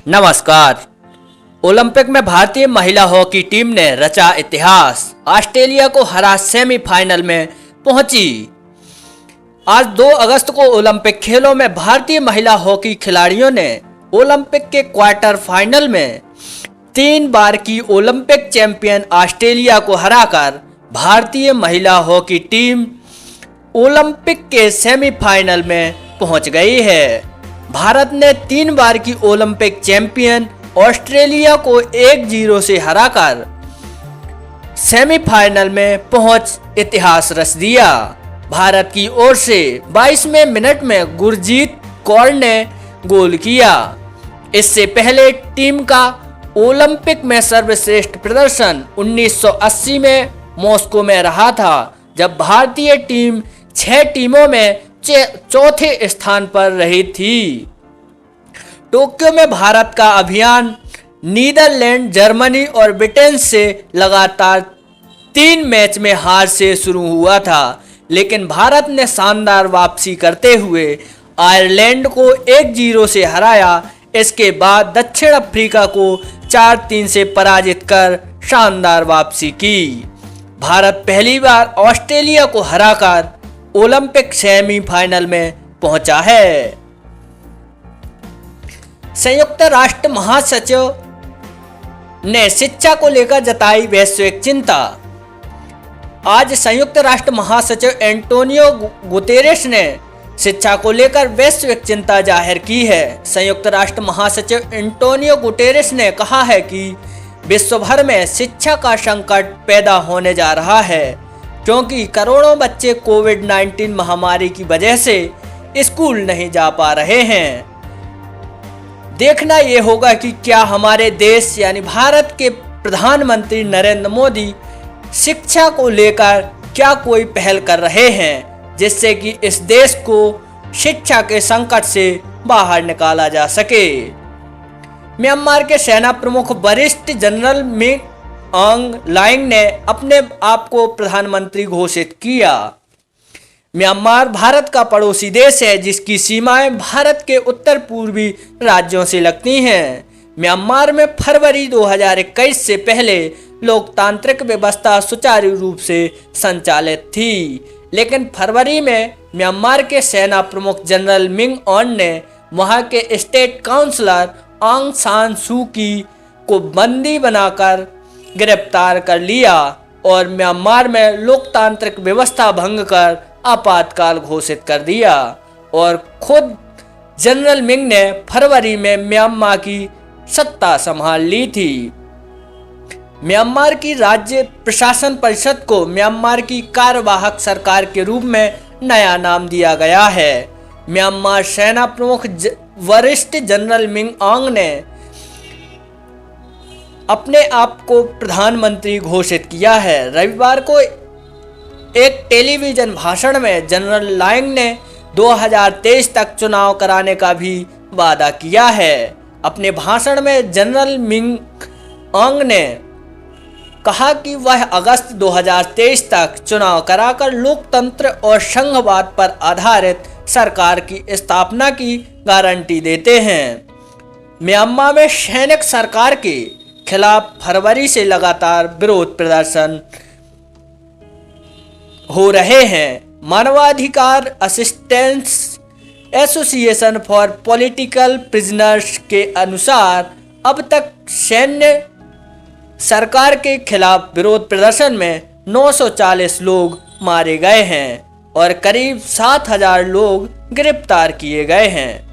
नमस्कार। ओलंपिक में भारतीय महिला हॉकी टीम ने रचा इतिहास, ऑस्ट्रेलिया को हरा सेमीफाइनल में पहुंची। आज 2 अगस्त को ओलंपिक खेलों में भारतीय महिला हॉकी खिलाड़ियों ने ओलंपिक के क्वार्टर फाइनल में 3 बार की ओलंपिक चैंपियन ऑस्ट्रेलिया को हराकर भारतीय महिला हॉकी टीम ओलंपिक के सेमीफाइनल में पहुंच गई है। भारत ने 3 बार की ओलंपिक चैंपियन ऑस्ट्रेलिया को 1-0 से हराकर सेमीफाइनल में पहुंच इतिहास रच दिया। भारत की ओर से 22वें मिनट में गुरजीत कौर ने गोल किया। इससे पहले टीम का ओलंपिक में सर्वश्रेष्ठ प्रदर्शन 1980 में मॉस्को में रहा था, जब भारतीय टीम 6 टीमों में चौथे स्थान पर रही थी। टोक्यो में भारत का अभियान नीदरलैंड, जर्मनी और ब्रिटेन से लगातार 3 मैच में हार से शुरू हुआ था, लेकिन भारत ने शानदार वापसी करते हुए आयरलैंड को 1-0 से हराया। इसके बाद दक्षिण अफ्रीका को 4-3 से पराजित कर शानदार वापसी की। भारत पहली बार ऑस्ट्रेलिया को हराकर ओलंपिक सेमीफाइनल में पहुंचा है। संयुक्त राष्ट्र महासचिव ने शिक्षा को लेकर जताई वैश्विक चिंता। आज संयुक्त राष्ट्र महासचिव एंटोनियो गुतेरेस ने शिक्षा को लेकर वैश्विक चिंता जाहिर की है। संयुक्त राष्ट्र महासचिव एंटोनियो गुतेरेस ने कहा है कि विश्व भर में शिक्षा का संकट पैदा होने जा रहा है, क्योंकि करोड़ों बच्चे कोविड-19 महामारी की वजह से स्कूल नहीं जा पा रहे हैं। देखना ये होगा कि क्या हमारे देश यानी भारत के प्रधानमंत्री नरेंद्र मोदी शिक्षा को लेकर क्या कोई पहल कर रहे हैं, जिससे कि इस देश को शिक्षा के संकट से बाहर निकाला जा सके। म्यांमार के सेना प्रमुख वरिष्ठ जनरल मिंग ऑंग लाइंग ने अपने आप को प्रधानमंत्री घोषित किया। म्यांमार भारत का पड़ोसी देश है, जिसकी सीमाएं भारत के उत्तर पूर्वी राज्यों से लगती हैं। म्यांमार में फरवरी 2021 से पहले लोकतांत्रिक व्यवस्था सुचारू रूप से संचालित थी, लेकिन फरवरी में म्यांमार के सेना प्रमुख जनरल मिंग ऑन ने वहां के स्टेट काउंसलर आंग सान सू की को बंदी बनाकर गिरफ्तार कर लिया और म्यांमार में लोकतांत्रिक व्यवस्था भंग कर आपातकाल घोषित कर दिया। और खुद जनरल मिंग ने फरवरी में म्यांमार की सत्ता संभाल ली थी। म्यांमार की राज्य प्रशासन परिषद को म्यांमार की कार्यवाहक सरकार के रूप में नया नाम दिया गया है। म्यांमार सेना प्रमुख वरिष्ठ जनरल मिंग ऑंग ने अपने आप को प्रधानमंत्री घोषित किया है। रविवार को एक टेलीविजन भाषण में जनरल लाइंग ने 2023 तक चुनाव कराने का भी वादा किया है। अपने भाषण में जनरल मिंग ऑंग ने कहा कि वह अगस्त 2023 तक चुनाव कराकर लोकतंत्र और संघवाद पर आधारित सरकार की स्थापना की गारंटी देते हैं। म्यांमार में सैनिक सरकार के खिलाफ फरवरी से लगातार विरोध प्रदर्शन हो रहे हैं। मानवाधिकार assistance association for political prisoners के अनुसार अब तक सैन्य सरकार के खिलाफ विरोध प्रदर्शन में 940 लोग मारे गए हैं और करीब 7000 लोग गिरफ्तार किए गए हैं।